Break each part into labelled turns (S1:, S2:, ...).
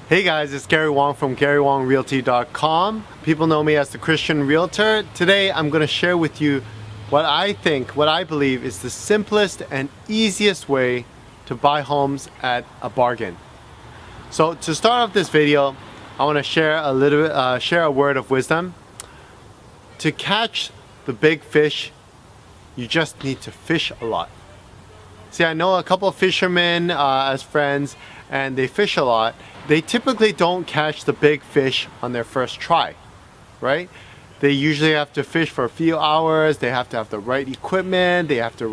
S1: Hey guys, it's Gary Wong from GaryWongRealty.com. People know me as the Christian Realtor. Today I'm going to share with you what I believe is the simplest and easiest way to buy homes at a bargain. So to start off this video, I want to share a word of wisdom. To catch the big fish, you just need to fish a lot. See, I know a couple of fishermen as friends, and they fish a lot. They typically don't catch the big fish on their first try, right? They usually have to fish for a few hours. They have to have the right equipment. They have to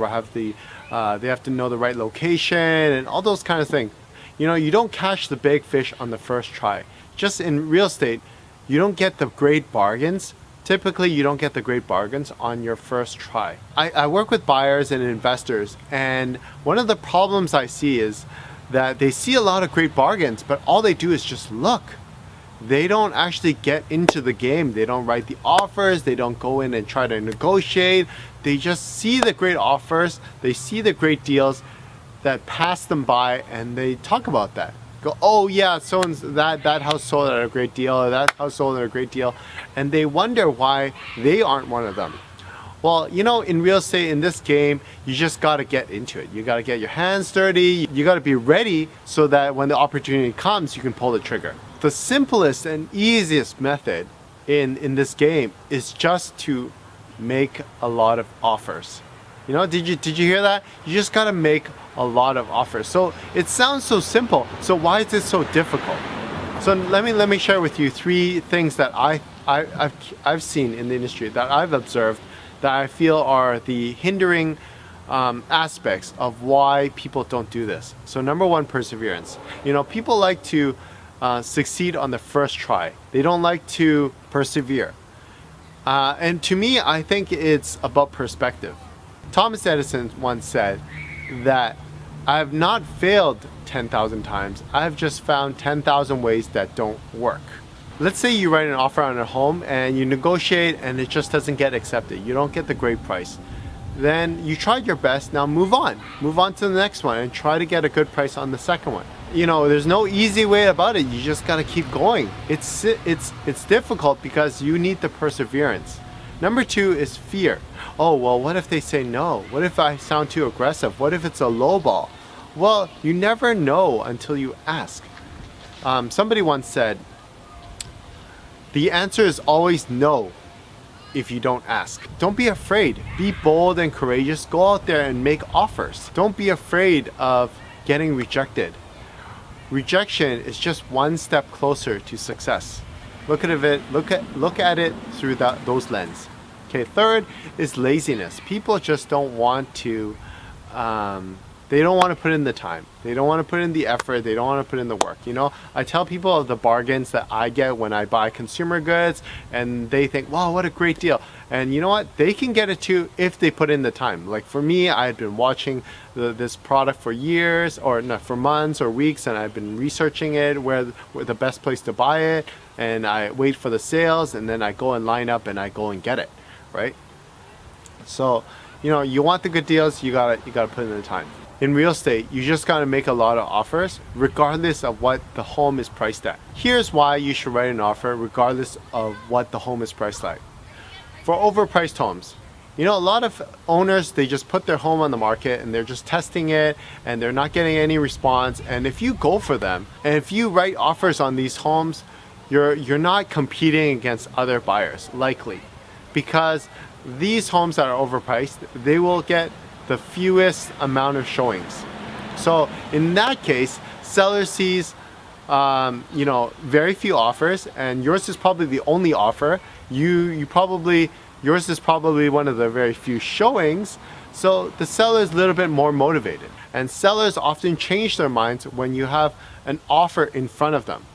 S1: know the right location and all those kind of things. You know, you don't catch the big fish on the first try. Just in real estate, you don't get the great bargains. Typically, you don't get the great bargains on your first try. I work with buyers and investors, and one of the problems I see is that they see a lot of great bargains, but all they do is just look. They don't actually get into the game. They don't write the offers. They don't go in and try to negotiate. They just see the great offers. They see the great deals that pass them by, and they talk about that. Go, oh yeah, so that house sold at a great deal, or that house sold at a great deal, and they wonder why they aren't one of them. Well, you know, in real estate, in this game, you just got to get into it. You got to get your hands dirty. You got to be ready so that when the opportunity comes, you can pull the trigger. The simplest and easiest method in this game is just to make a lot of offers. You know, did you hear that? You just got to make a lot of offers. So it sounds so simple. So why is it so difficult? So let me share with you three things that I've seen in the industry, that I've observed, that I feel are the hindering aspects of why people don't do this. So number one, perseverance. You know, people like to succeed on the first try. They don't like to persevere. And to me, I think it's about perspective. Thomas Edison once said that I have not failed 10,000 times. I have just found 10,000 ways that don't work. Let's say you write an offer on a home and you negotiate and it just doesn't get accepted. You don't get the great price. Then you tried your best, now move on. Move on to the next one and try to get a good price on the second one. You know, there's no easy way about it. You just got to keep going. It's difficult because you need the perseverance. Number two is fear. Oh, well, what if they say no? What if I sound too aggressive? What if it's a low ball? Well, you never know until you ask. Somebody once said, the answer is always no if you don't ask. Don't be afraid. Be bold and courageous. Go out there and make offers. Don't be afraid of getting rejected. Rejection is just one step closer to success. Look at it through those lens. Okay, third is laziness. People just don't want to they don't want to put in the time. They don't want to put in the effort. They don't want to put in the work. You know, I tell people of the bargains that I get when I buy consumer goods, and they think, wow, what a great deal. And you know what? They can get it too if they put in the time. Like for me, I had been watching this product for years, or not, for months or weeks, and I've been researching it, where the best place to buy it, and I wait for the sales, and then I go and line up and I go and get it, right? So, you know, you want the good deals, you gotta put in the time. In real estate, you just gotta make a lot of offers regardless of what the home is priced at. Here's why you should write an offer regardless of what the home is priced at. For overpriced homes, you know, a lot of owners, they just put their home on the market and they're just testing it and they're not getting any response. And if you go for them and if you write offers on these homes, you're not competing against other buyers, likely, because these homes that are overpriced, they will get the fewest amount of showings. So in that case, seller sees you know, very few offers, and yours is probably the only offer. Yours is probably one of the very few showings. So the seller is a little bit more motivated, and sellers often change their minds when you have an offer in front of them.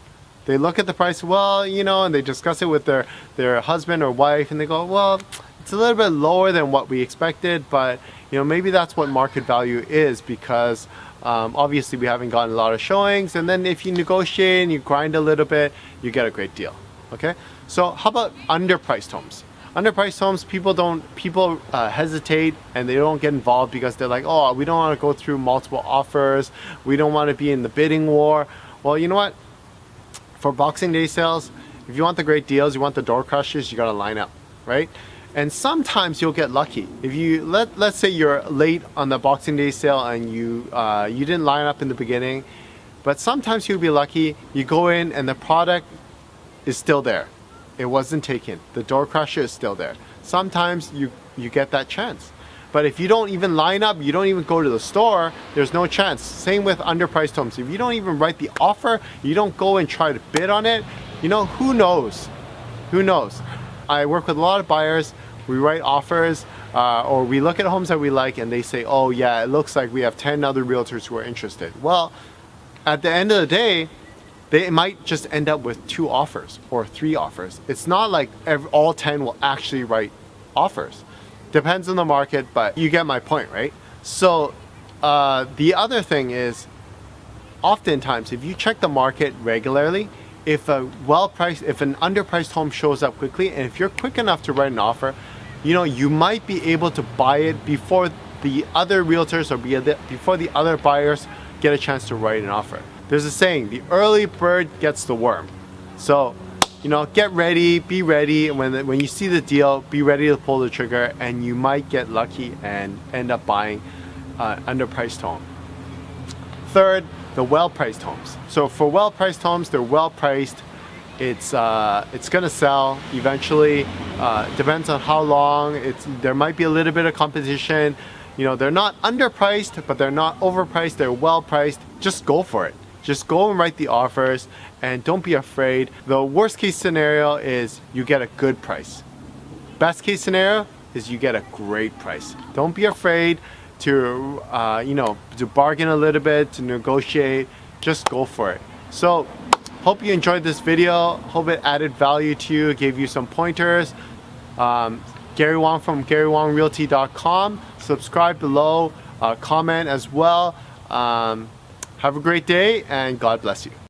S1: They look at the price, well, you know, and they discuss it with their husband or wife, and they go, well, it's a little bit lower than what we expected, but you know, maybe that's what market value is, because obviously we haven't gotten a lot of showings. And then if you negotiate and you grind a little bit, you get a great deal. Okay, so how about underpriced homes? Underpriced homes, people hesitate and they don't get involved because they're like, oh, we don't want to go through multiple offers. We don't want to be in the bidding war. Well, you know what? For Boxing Day sales, if you want the great deals, you want the door crushers, you gotta line up, right? And sometimes you'll get lucky. If you let's say you're late on the Boxing Day sale and you didn't line up in the beginning, but sometimes you'll be lucky. You go in and the product is still there. It wasn't taken. The door crusher is still there. Sometimes you get that chance. But if you don't even line up, you don't even go to the store, there's no chance. Same with underpriced homes. If you don't even write the offer, you don't go and try to bid on it, who knows? Who knows? I work with a lot of buyers. We write offers or we look at homes that we like and they say, oh yeah, it looks like we have 10 other realtors who are interested. Well, at the end of the day, they might just end up with 2 offers or 3 offers. It's not like all 10 will actually write offers. Depends on the market, but you get my point, right? So the other thing is, oftentimes, if you check the market regularly, if an underpriced home shows up quickly, and if you're quick enough to write an offer, you might be able to buy it before the other realtors or before the other buyers get a chance to write an offer. There's a saying, the early bird gets the worm. So, get ready, be ready. When you see the deal, be ready to pull the trigger, and you might get lucky and end up buying an underpriced home. Third, the well-priced homes. So for well-priced homes, they're well-priced. It's gonna sell eventually. Depends on how long. There might be a little bit of competition. They're not underpriced, but they're not overpriced. They're well-priced. Just go for it. Just go and write the offers and don't be afraid. The worst case scenario is you get a good price. Best case scenario is you get a great price. Don't be afraid to to bargain a little bit, to negotiate. Just go for it. So hope you enjoyed this video. Hope it added value to you, gave you some pointers. Gary Wong from GaryWongRealty.com. Subscribe below, comment as well. Have a great day and God bless you.